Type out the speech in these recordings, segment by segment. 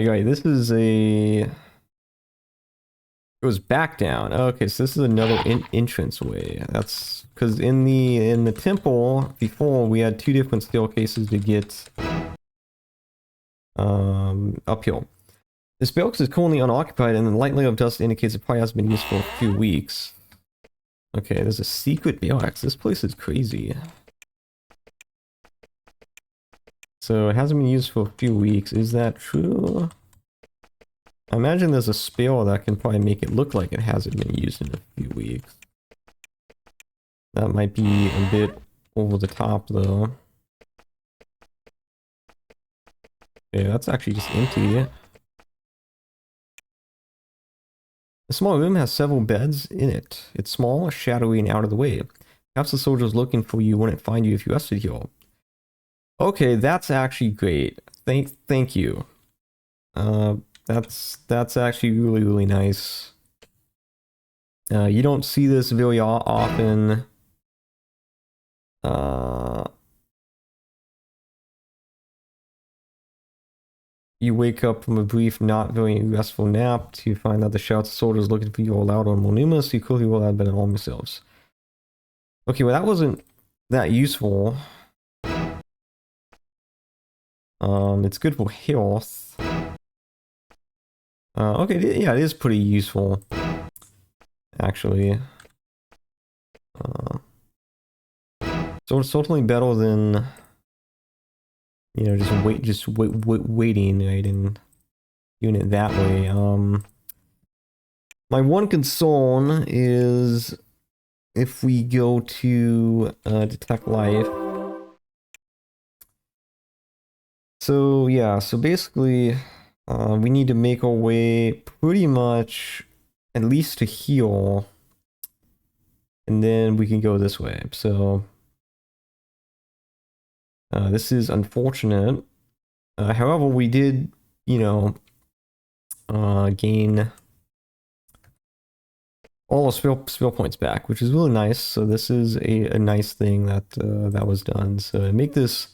You're right. This is a. It goes back down. Okay, so this is another entrance way. That's because in the temple before we had two different staircases to get uphill. This box is currently unoccupied, and the light layer of dust indicates it probably hasn't been used for a few weeks. Okay, there's a secret box. This place is crazy. So it hasn't been used for a few weeks. Is that true? I imagine there's a spell that can probably make it look like it hasn't been used in a few weeks. That might be a bit over the top, though. Okay, that's actually just empty. The small room has several beds in it. It's small, shadowy, and out of the way. Perhaps the soldiers looking for you wouldn't find you if you rested here. Okay, that's actually great. Thank you. That's actually really nice. You don't see this very often. You wake up from a brief, not very restful nap to find that the shouts of soldiers looking for you are louder and more numerous. You clearly will have been at home yourselves. Okay, well that wasn't that useful. It's good for health. Okay, yeah, it is pretty useful, actually. So it's certainly better than, you know, just waiting, right, and doing it that way. My one concern is if we go to detect life. So yeah, so basically, we need to make our way pretty much at least to heal, and then we can go this way. So this is unfortunate. However, we did, you know, gain all the spell points back, which is really nice. So this is a nice thing that that was done. So to make this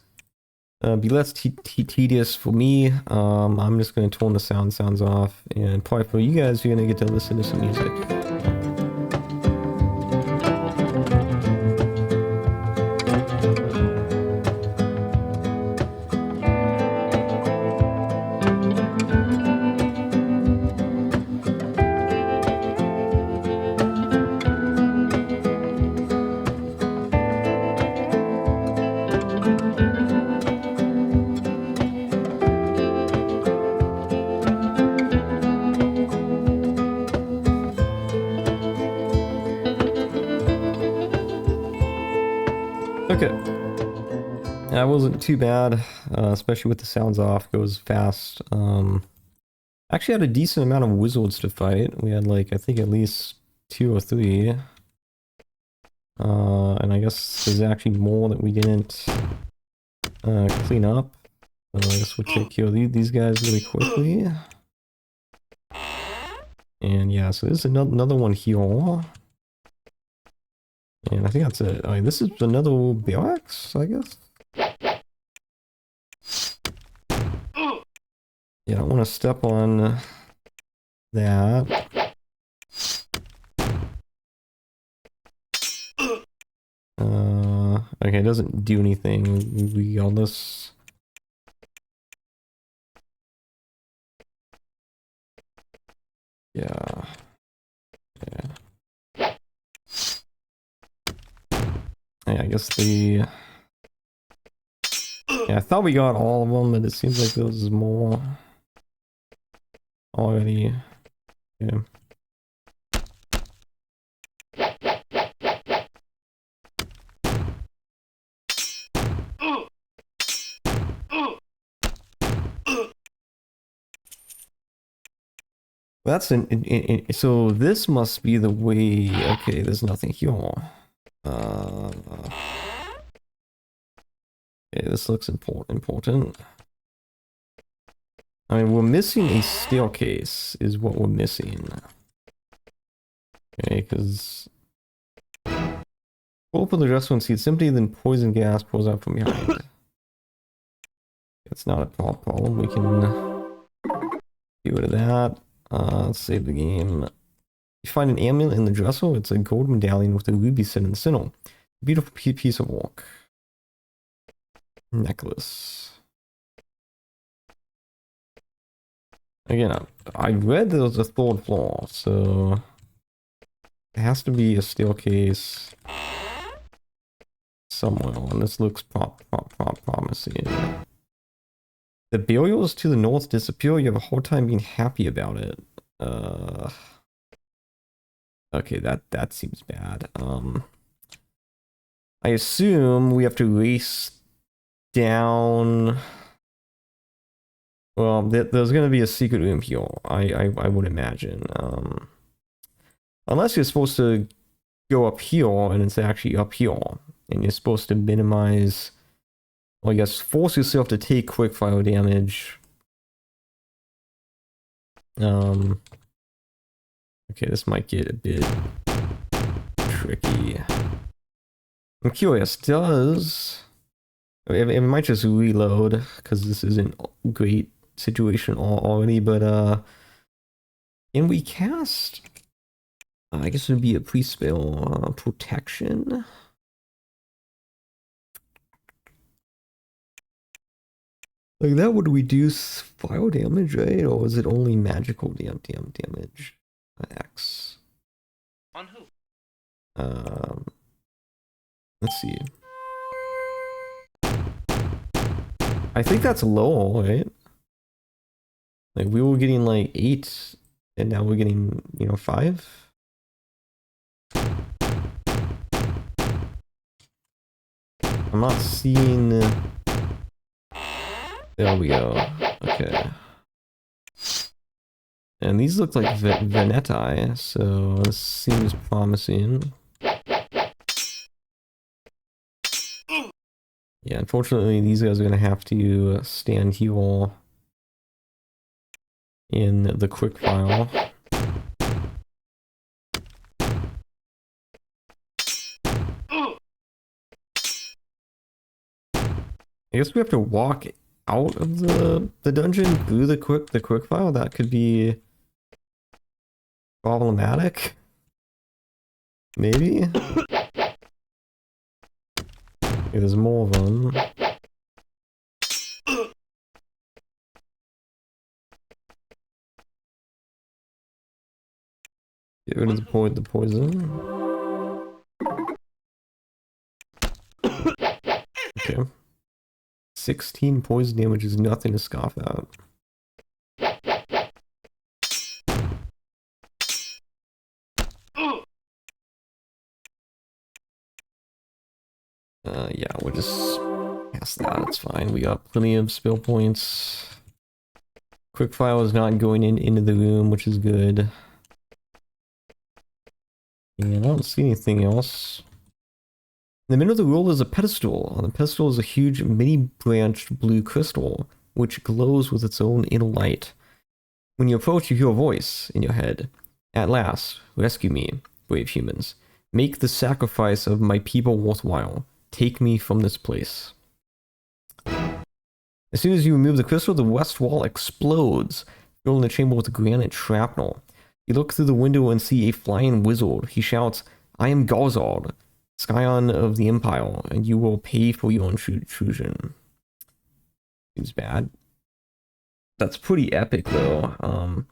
be less tedious for me, I'm just going to turn the sounds off, and probably for you guys, you're going to get to listen to some music. Okay. That wasn't too bad, especially with the sounds off, goes fast. Actually had a decent amount of wizards to fight. We had like, I think at least 2 or 3. And I guess there's actually more that we didn't clean up. I guess we'll take care of these guys really quickly. And yeah, so there's another one here. And I think that's it. I mean, this is another barracks, I guess? Yeah, I don't want to step on that. Okay, it doesn't do anything regardless. Yeah. Yeah, I guess the... Yeah, I thought we got all of them, but it seems like there's more already. Yeah. That's so this must be the way. Okay, there's nothing here. Okay, this looks important. I mean, we're missing a staircase, is what we're missing. Okay, because open the restaurant seat simply, then poison gas pours out from behind. It's not a problem. We can Get rid of that. Let's save the game. You find an amulet in the dresser. It's a gold medallion with a ruby set in the center. Beautiful piece of work. Necklace. Again, I read there was a third floor, so it has to be a staircase somewhere, and this looks promising. The burials to the north disappear. You have a hard time being happy about it. Okay, that seems bad. I assume we have to race down. Well, there's gonna be a secret room here. I would imagine. Unless you're supposed to go up here and it's actually up here, and you're supposed to minimize. Well, I guess force yourself to take quick fire damage. Okay, this might get a bit tricky. I'm curious, does... It might just reload, because this isn't a great situation already, but can we cast... I guess it would be a pre-spell protection? Like, that would reduce fire damage, right? Or is it only magical damage? X. On who? Let's see. I think that's low, right? Like, we were getting like 8, and now we're getting, 5? I'm not seeing... There we go. Okay. And these look like Venetai, so this seems promising. Yeah, unfortunately, these guys are going to have to stand here in the quick file. I guess we have to walk out of the dungeon through the quick file. That could be problematic. Maybe. Okay, there's more of them. Get rid of the poison. Okay. 16 poison damage is nothing to scoff at. Yeah, we'll just pass that, it's fine. We got plenty of spell points. Quickfire is not going into the room, which is good. And I don't see anything else. In the middle of the room is a pedestal. On the pedestal is a huge many-branched blue crystal, which glows with its own inner light. When you approach, you hear a voice in your head. At last, rescue me, brave humans. Make the sacrifice of my people worthwhile. Take me from this place. As soon as you remove the crystal, the west wall explodes, filling the chamber with granite shrapnel. You look through the window and see a flying wizard. He shouts, I am Garzard, scion of the Empire, and you will pay for your intrusion. Seems bad. That's pretty epic, though.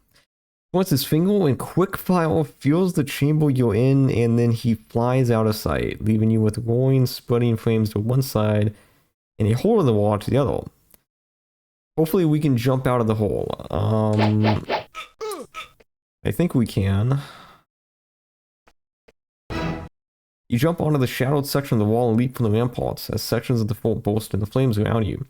Points his finger and quickfire fills the chamber you're in, and then he flies out of sight, leaving you with roaring, spreading flames to one side and a hole in the wall to the other. Hopefully we can jump out of the hole. I think we can. You jump onto the shadowed section of the wall and leap from the ramparts as sections of the fort burst into flames around you.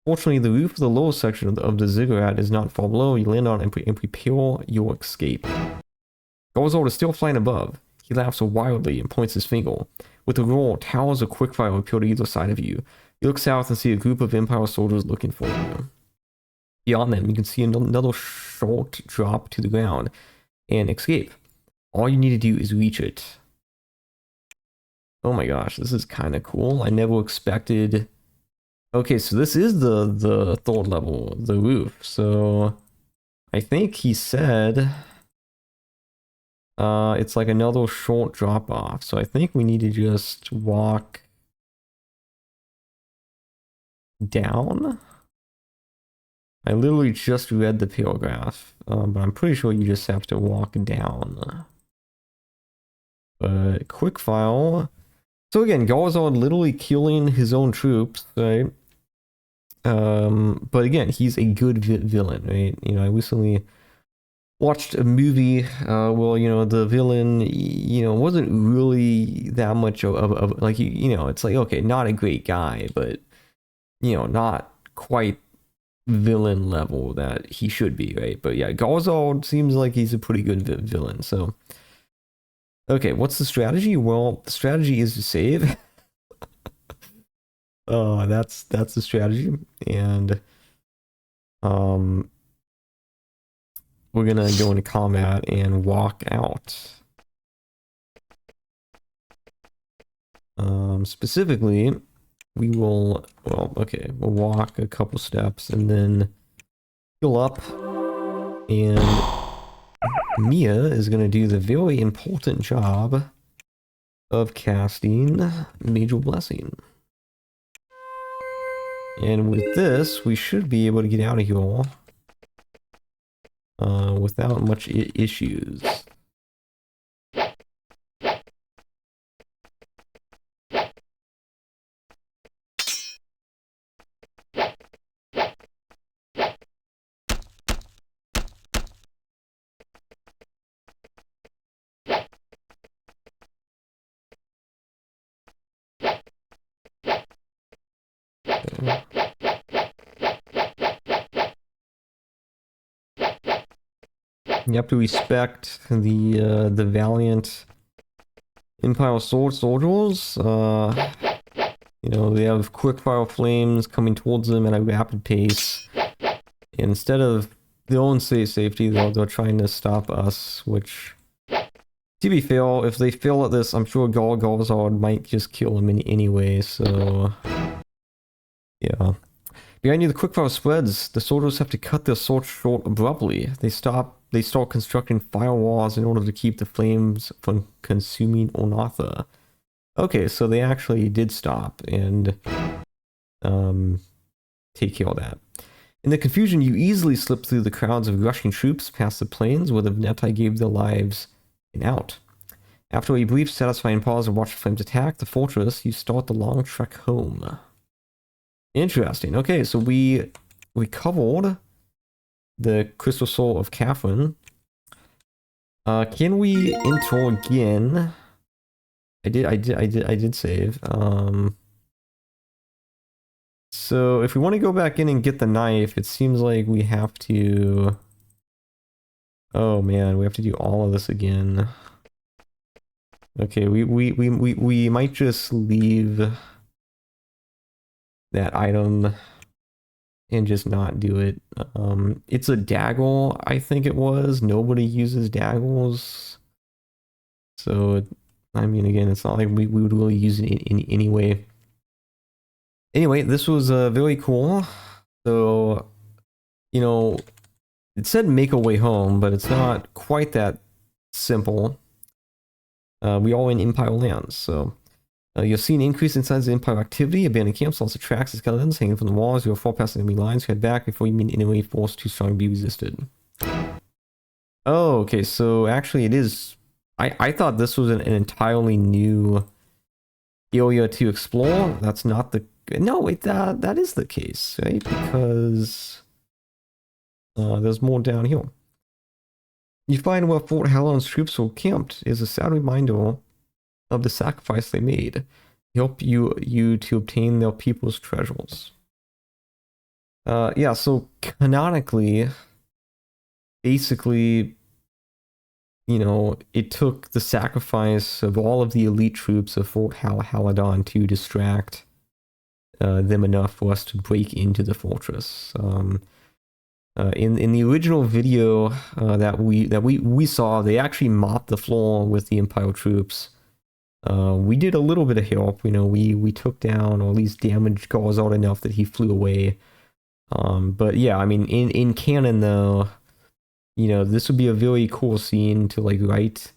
Fortunately, the roof of the lower section of the ziggurat is not far below. You land on it and prepare your escape. Garzard is still flying above. He laughs wildly and points his finger. With a roar, towers of quickfire appear to either side of you. You look south and see a group of Empire soldiers looking for you. Beyond them, you can see another short drop to the ground and escape. All you need to do is reach it. Oh my gosh, this is kind of cool. I never expected... Okay, so this is the third level, the roof. So I think he said it's like another short drop off. So I think we need to just walk down. I literally just read the paragraph, but I'm pretty sure you just have to walk down. But quick file. So again, Garzard literally killing his own troops, right? But again, he's a good villain, right? You know, I recently watched a movie well, you know, the villain, you know, wasn't really that much of like, you know, it's like, okay, not a great guy, but, you know, not quite villain level that he should be, right? But yeah, Garzard seems like he's a pretty good villain, so. Okay, what's the strategy? Well, the strategy is to save. That's the strategy, and we're gonna go into combat and walk out. Specifically, we will, well, okay, we'll walk a couple steps and then heal up, and Mia is gonna do the very important job of casting Major Blessing. And with this, we should be able to get out of here without much issues. You have to respect the valiant Empire soldiers. You know, they have quick-fire flames coming towards them at a rapid pace. And instead of their own safety, they're trying to stop us, which, to be fair, if they fail at this, I'm sure Garzard might just kill them anyway, so. Yeah. Behind you, the quickfire spreads. The soldiers have to cut their sword short abruptly. They start constructing firewalls in order to keep the flames from consuming Onatha. Okay, so they actually did stop and take care of that. In the confusion, you easily slip through the crowds of rushing troops past the plains where the Venetai gave their lives an out. After a brief, satisfying pause to watch the flames attack the fortress, you start the long trek home. Interesting. Okay, so we covered the Crystal Soul of Caffren. Can we enter again? I did save. So if we want to go back in and get the knife, it seems like we have to. Oh man, we have to do all of this again. Okay, we might just leave that item and just not do it. It's a dagger, I think it was. Nobody uses daggers. So, I mean, again, it's not like we would really use it in any way. Anyway, this was very cool. So, you know, it said make a way home, but it's not quite that simple. We are in Empire lands, so. You'll see an increase in signs of Empire activity. Abandoned camps, lots of tracks and skeletons hanging from the walls. You'll fall past enemy lines. Head back before you meet enemy force too strong to be resisted. Oh, okay. So actually, it is. I thought this was an entirely new area to explore. That's not the. No, wait. That is the case, right? Because there's more down here. You find where Fort Hallown's troops were camped is a sad reminder of the sacrifice they made, help you to obtain their people's treasures. Yeah, so canonically, basically, you know, it took the sacrifice of all of the elite troops of Fort Halladon to distract them enough for us to break into the fortress. In the original video that we saw, they actually mopped the floor with the Empire troops. We did a little bit of help, you know, we took down, or at least damaged Garzard enough that he flew away. But yeah, I mean, in canon though, you know, this would be a really cool scene to like write,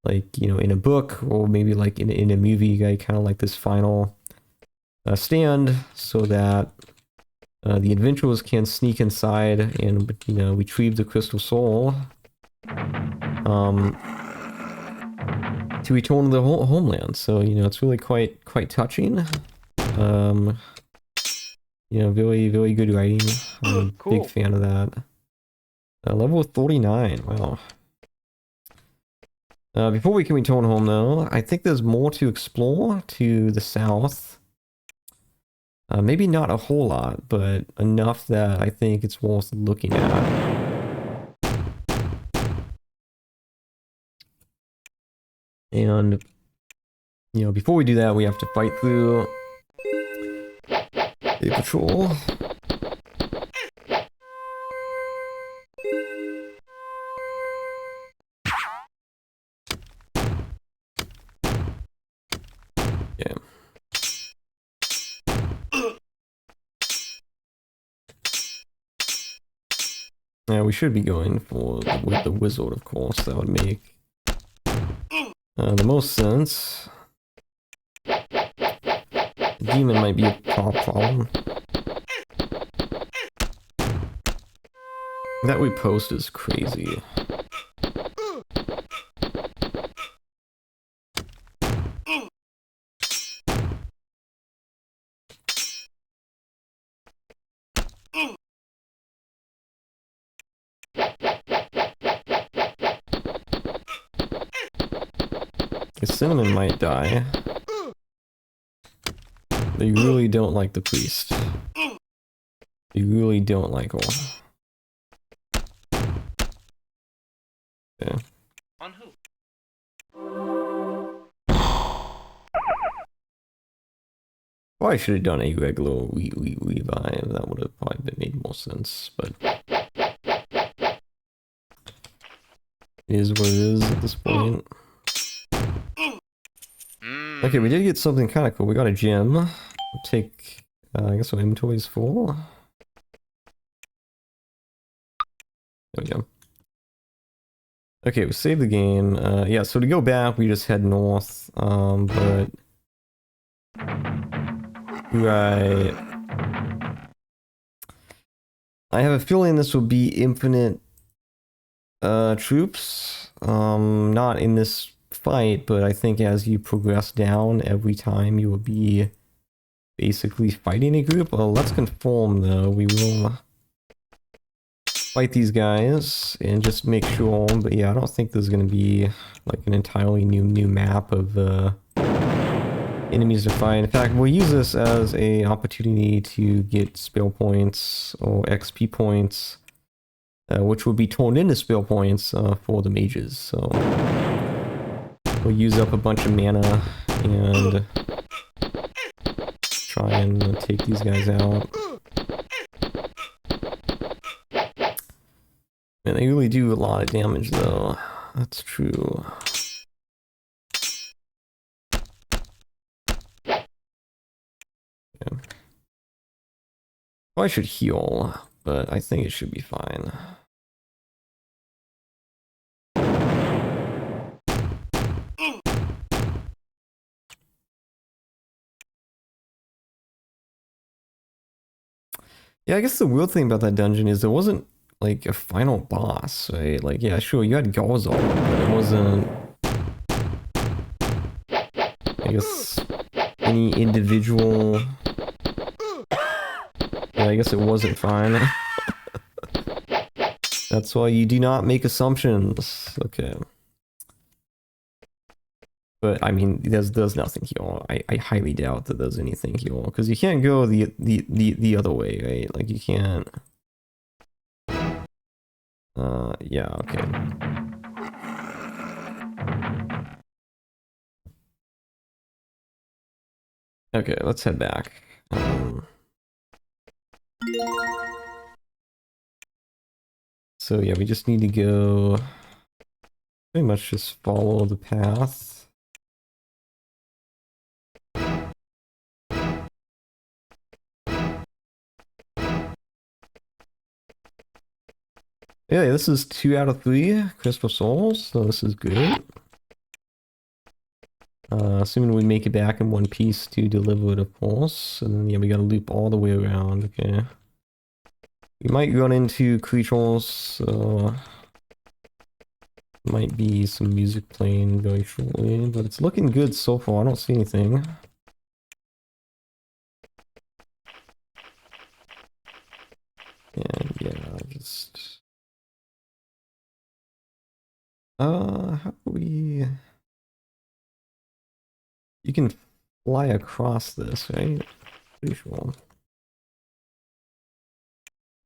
like, you know, in a book or maybe like in a movie, like kind of like this final stand, so that the adventurers can sneak inside and, you know, retrieve the crystal soul to return to the homeland. So, you know, it's really quite touching. You know, very good writing. I'm a Cool. big fan of that. Level 39, wow. Before we can return home though, I think there's more to explore to the south. Maybe not a whole lot, but enough that I think it's worth looking at. And, you know, before we do that, we have to fight through a patrol. Yeah. Yeah, we should be going for with the wizard, of course. That would make the most sense. The demon might be a problem. That repost is crazy. The cinnamon might die. They really don't like the priest. They really don't like her. Yeah. On who? Well, I should have done a regular revive. That would have probably made more sense, but it is what it is at this point. Okay, we did get something kind of cool. We got a gem. We'll take, I guess our inventory is full. There we go. Okay, we saved the game. Yeah, so to go back, we just head north. But right, I have a feeling this will be infinite troops. Not in this fight, but I think as you progress down, every time you will be basically fighting a group. Well, let's confirm though. We will fight these guys and just make sure. But yeah, I don't think there's going to be like an entirely new map of enemies to fight. In fact, we'll use this as an opportunity to get spell points or XP points, which will be turned into spell points for the mages. So we'll use up a bunch of mana and try and take these guys out. And they really do a lot of damage though. That's true. Yeah. Well, I should heal, but I think it should be fine. Yeah, I guess the weird thing about that dungeon is there wasn't like a final boss, right? Like, yeah, sure, you had Garzal, but it wasn't, I guess, any individual. Yeah, I guess it wasn't fine. That's why you do not make assumptions. Okay. But I mean, there's nothing here. I highly doubt that there's anything here because you can't go the other way, right? Like you can't. Yeah, okay. Okay, let's head back. So yeah, we just need to go. Pretty much just follow the path. Yeah, this is 2 out of 3 crystal souls, so this is good. Assuming we make it back in one piece to deliver the pulse, and then yeah, we gotta loop all the way around. Okay. We might run into creatures, so might be some music playing very shortly, but it's looking good so far. I don't see anything. And yeah, just how do we? You can fly across this, right? Pretty sure.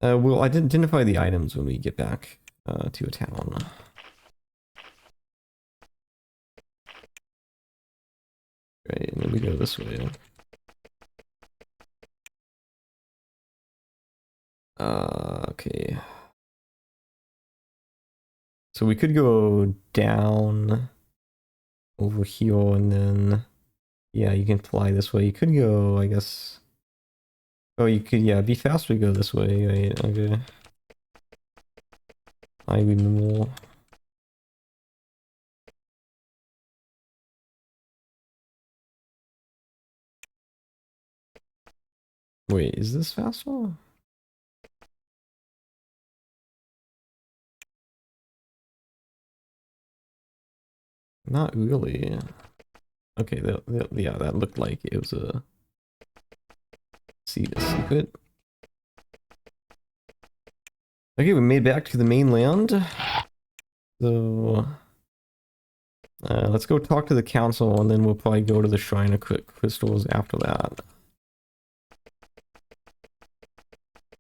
We'll identify the items when we get back to a town. Right, and then we go this way. Okay. So we could go down over here and then, yeah, you can fly this way. You could go, I guess. Oh, you could, yeah, be faster to go this way, right? Okay. I remember. Wait, is this faster? Not really. Okay, yeah, that looked like it was a secret. Okay, we made back to the mainland. So let's go talk to the council, and then we'll probably go to the Shrine of Crystals after that.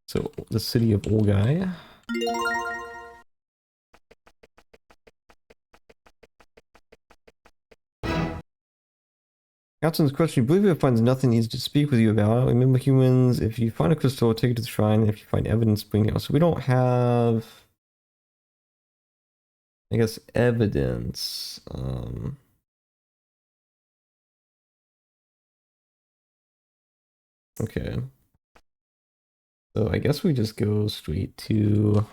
So, the city of Olgai. Council's question, you believe it finds nothing needs to speak with you about. Remember humans, if you find a crystal, take it to the shrine, and if you find evidence, bring it out. So we don't have, I guess, evidence. Okay. So I guess we just go straight to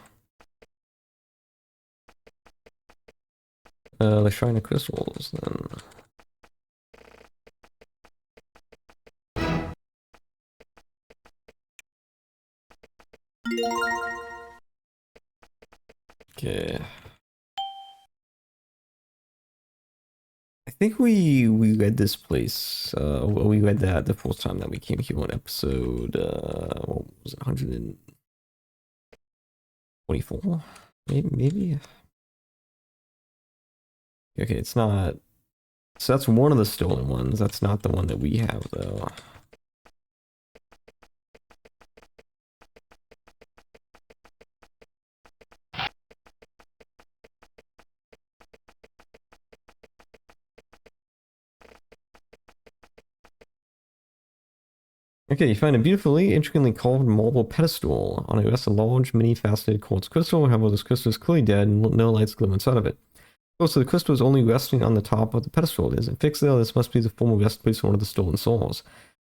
the Shrine of Crystals then. Okay. I think we read this place. We read that the first time that we came here on episode what was it, 124? Maybe. Okay, it's not. So that's one of the stolen ones. That's not the one that we have though. Okay, you find a beautifully, intricately carved marble pedestal. On it rests a large, many-faceted quartz crystal. However, this crystal is clearly dead and no lights glimmer inside of it. Oh, so the crystal is only resting on the top of the pedestal. It isn't fixed there. This must be the former rest place for one of the stolen souls.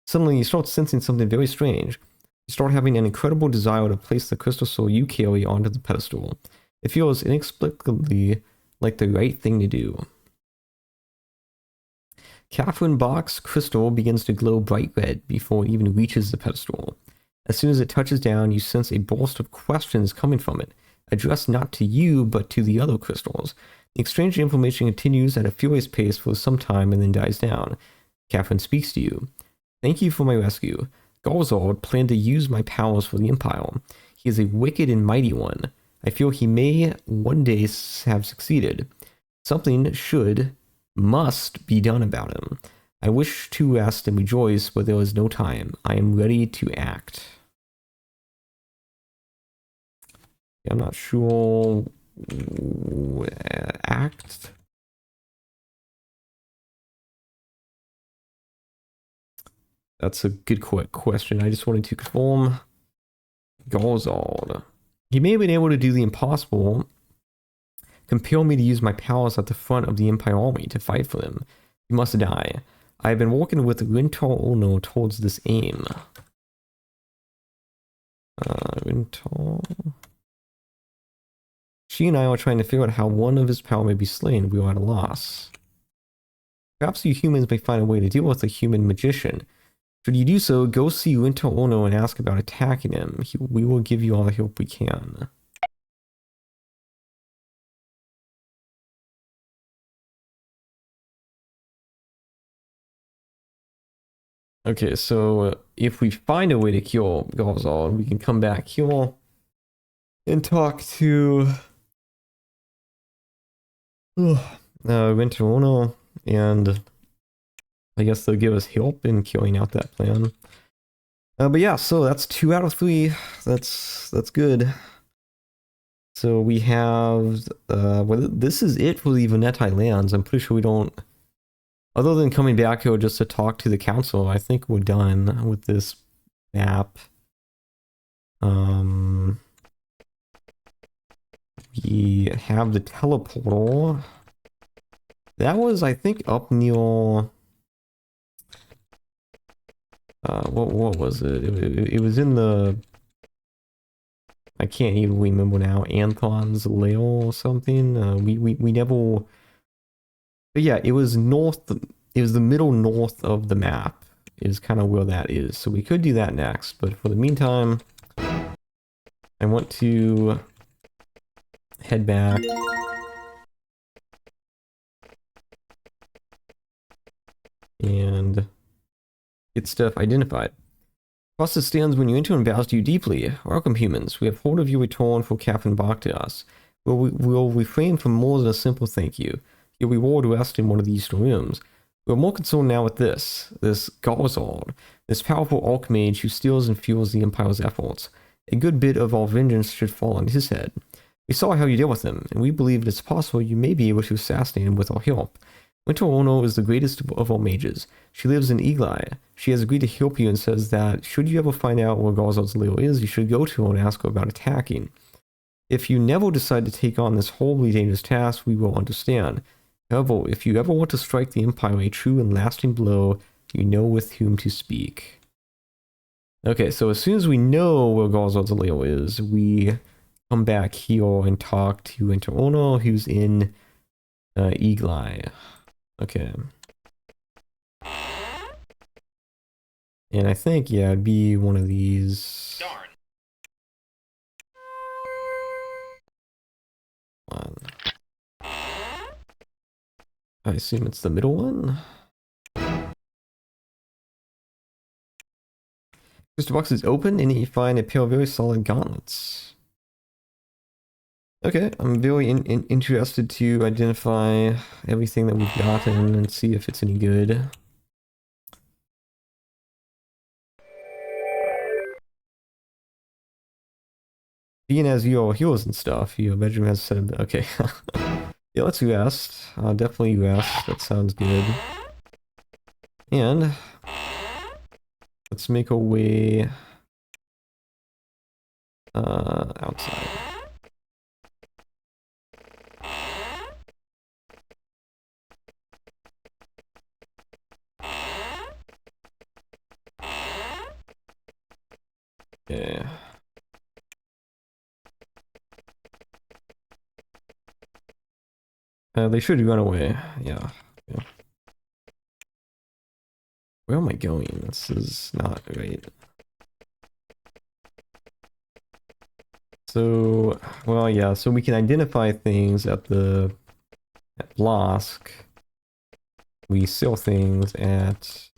Suddenly, you start sensing something very strange. You start having an incredible desire to place the crystal soul you carry onto the pedestal. It feels inexplicably like the right thing to do. Caffren-Bok's crystal begins to glow bright red before it even reaches the pedestal. As soon as it touches down, you sense a burst of questions coming from it, addressed not to you, but to the other crystals. The exchange of information continues at a furious pace for some time and then dies down. Caffren speaks to you. Thank you for my rescue. Garzard planned to use my powers for the Empire. He is a wicked and mighty one. I feel he may one day have succeeded. Something must be done about him. I wish to rest and rejoice, but there is no time. I am ready to act. I'm not sure. Act? That's a good question. I just wanted to confirm. Garzard. He may have been able to do the impossible. Compel me to use my powers at the front of the Empire army to fight for them. You must die. I have been working with Rintar Ono towards this aim. Rintar... She and I are trying to figure out how one of his power may be slain. We are at a loss. Perhaps you humans may find a way to deal with a human magician. Should you do so, go see Winter Ono and ask about attacking him. We will give you all the help we can. Okay, so if we find a way to kill Galzal, we can come back here and talk to Winter Ono, and I guess they'll give us help in killing out that plan. But yeah, so that's 2 out of 3. That's good. So we have, well, this is it for the Venetai lands. I'm pretty sure we don't, other than coming back here just to talk to the council, I think we're done with this map. We have the teleportal. That was, I think, up near, what was it? It was in the, I can't even remember now, Anthon's lair or something. We never, but yeah, it was north, it was the middle north of the map is kind of where that is. So we could do that next, but for the meantime, I want to head back. And get stuff identified. Process stands when you enter and bows to you deeply. Welcome, humans. We have heard of your return for Caffren-Bok to us. We'll refrain from more than a simple thank you. Your reward rests in one of the eastern rooms. We're more concerned now with this Garzald, this powerful Archmage who steals and fuels the Empire's efforts. A good bit of our vengeance should fall on his head. We saw how you deal with him, and we believe it is possible you may be able to assassinate him with our help. Winter Ono is the greatest of all mages. She lives in Exile. She has agreed to help you and says that should you ever find out where Garzald's lair is, you should go to her and ask her about attacking. If you never decide to take on this horribly dangerous task, we will understand. However, if you ever want to strike the Empire a true and lasting blow, you know with whom to speak. Okay, so as soon as we know where Garzald's lair is, we come back here and talk to Winter Ono, who's in Exile. Okay. And I think, yeah, it'd be one of these. Darn. One. I assume it's the middle one. Crystal box is open and you find a pair of very solid gauntlets. Okay, I'm very interested to identify everything that we've gotten and see if it's any good. Being as you are heroes and stuff, your bedroom has said, okay. Yeah, let's rest. Definitely rest. That sounds good. And let's make our way outside. Yeah. They should run away. Yeah. Where am I going? This is not right. So, well, yeah. So we can identify things at Blask. We sell things at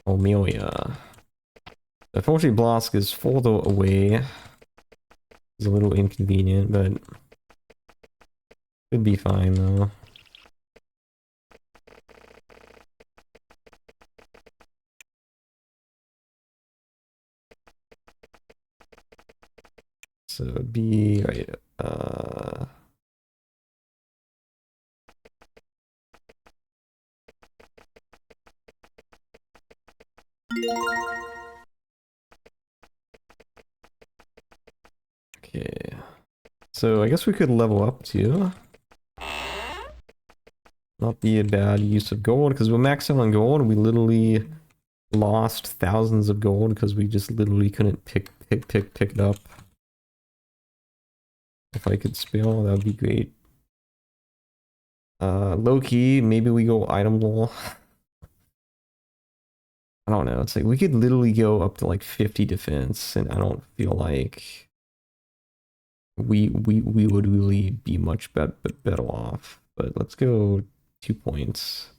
Omelia. Unfortunately, Blask is further away. It's a little inconvenient, but could be fine though. So it'd be right. Okay. So I guess we could level up too. Not be a bad use of gold because we're maxed out on gold and we literally lost thousands of gold because we just literally couldn't pick it up. If I could spell, that would be great. Low key, maybe we go item wall. I don't know. It's like we could literally go up to like 50 defense, and I don't feel like we would really be much better off. But let's go 2 points.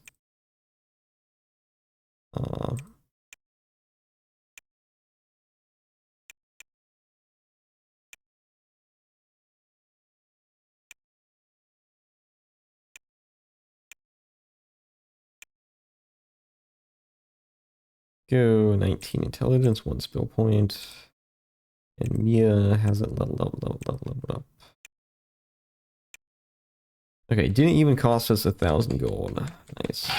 Go 19 intelligence, 1 skill point. And Mia has it leveled up. Okay, didn't even cost us 1,000 gold. Nice.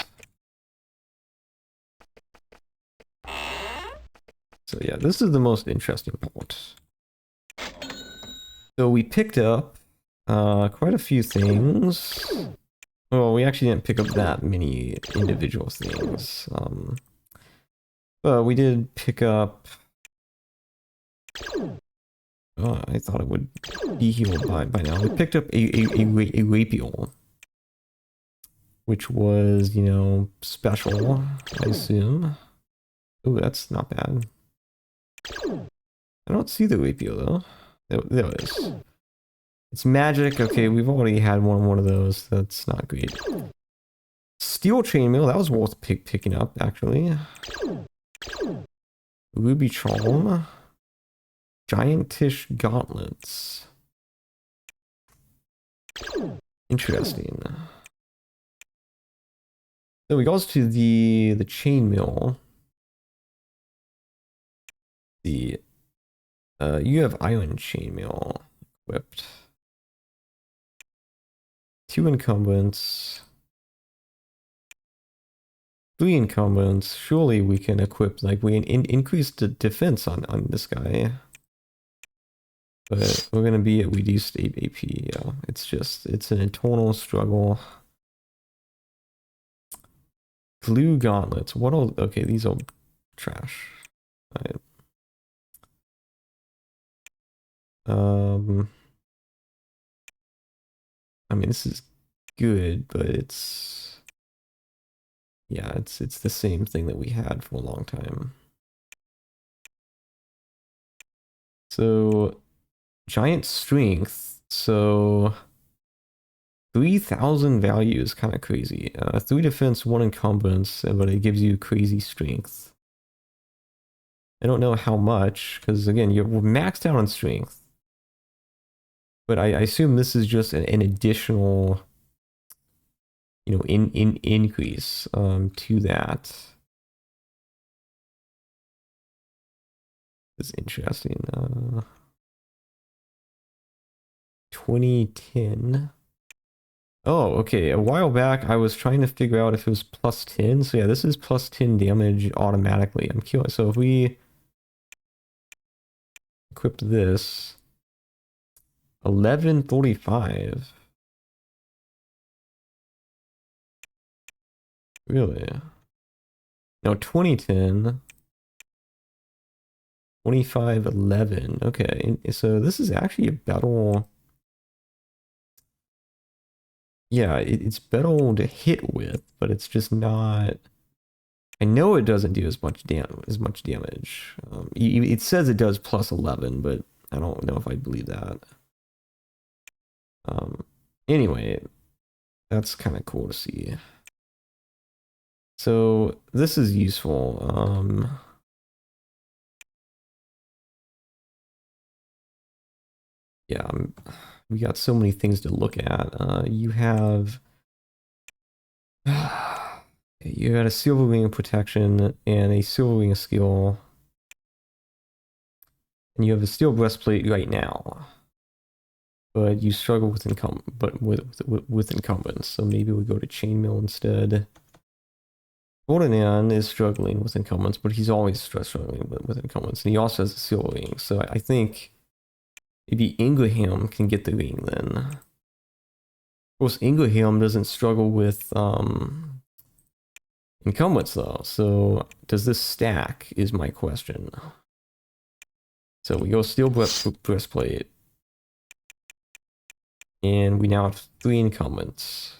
So yeah, this is the most interesting part. So we picked up quite a few things. Well, we actually didn't pick up that many individual things. But we did pick up... Oh, I thought it would be healed by now. We picked up a rapier, which was, you know, special, I assume. Oh, that's not bad. I don't see the rapier though. There it is. It's magic. Okay, we've already had one of those. That's not great. Steel chainmail. That was worth picking up, actually. Ruby charm. Giantish gauntlets. Interesting. Then we go to the chainmail. You have iron chainmail equipped. 2 incumbents. 3 incumbents. Surely we can equip, like, we increase the defense on this guy. But we're gonna be at reduced AP. Yeah, it's an internal struggle. Glue gauntlets. What all? Okay, these are trash. All right. I mean, this is good, but it's, yeah, it's the same thing that we had for a long time. So, giant strength. So, 3,000 value is kind of crazy. 3 defense, 1 encumbrance, but it gives you crazy strength. I don't know how much, because again, you're maxed out on strength. But I assume this is just an additional, you know, increase to that. It's interesting. 2010. Oh, okay. A while back, I was trying to figure out if it was plus 10. So yeah, this is plus 10 damage automatically. I'm curious. So if we equipped this, 1145. Really? No, 2010. 2511. Okay, so this is actually a better. Yeah, it's better to hit with, but it's just not. I know it doesn't do as much damage. It says it does plus 11, but I don't know if I believe that. Anyway, that's kind of cool to see. So this is useful. Yeah, we got so many things to look at. You have you had a silver ring of protection and a silver ring of skill, and you have a steel breastplate right now. But you struggle with with incumbents, so maybe we go to chainmail instead. Ferdinand is struggling with incumbents, but he's always struggling with incumbents, and he also has a silver ring. So I think maybe Ingraham can get the ring then. Of course, Ingraham doesn't struggle with incumbents though. So does this stack? Is my question. So we go steel breastplate. And we now have 3 incumbents.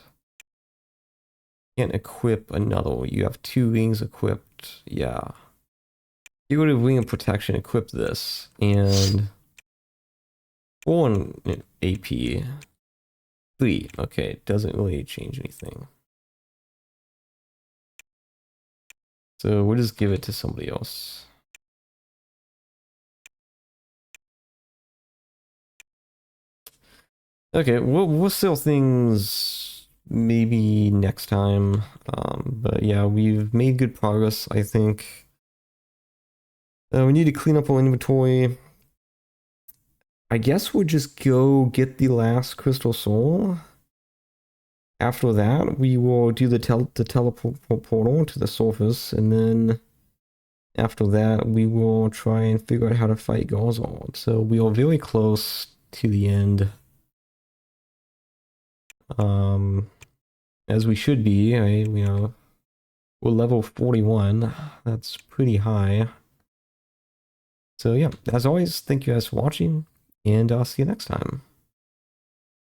Can't equip another one. You have 2 wings equipped. Yeah. Get rid of wing of protection, equip this. And 4 AP. 3. Okay, doesn't really change anything. So we'll just give it to somebody else. Okay, we'll sell things maybe next time. But yeah, we've made good progress, I think. We need to clean up our inventory. I guess we'll just go get the last crystal soul. After that, we will do the teleport portal to the surface, and then after that, we will try and figure out how to fight Garzard. So we are very close to the end. As we should be. We're level 41. That's pretty high. So yeah, as always, thank you guys for watching, and I'll see you next time.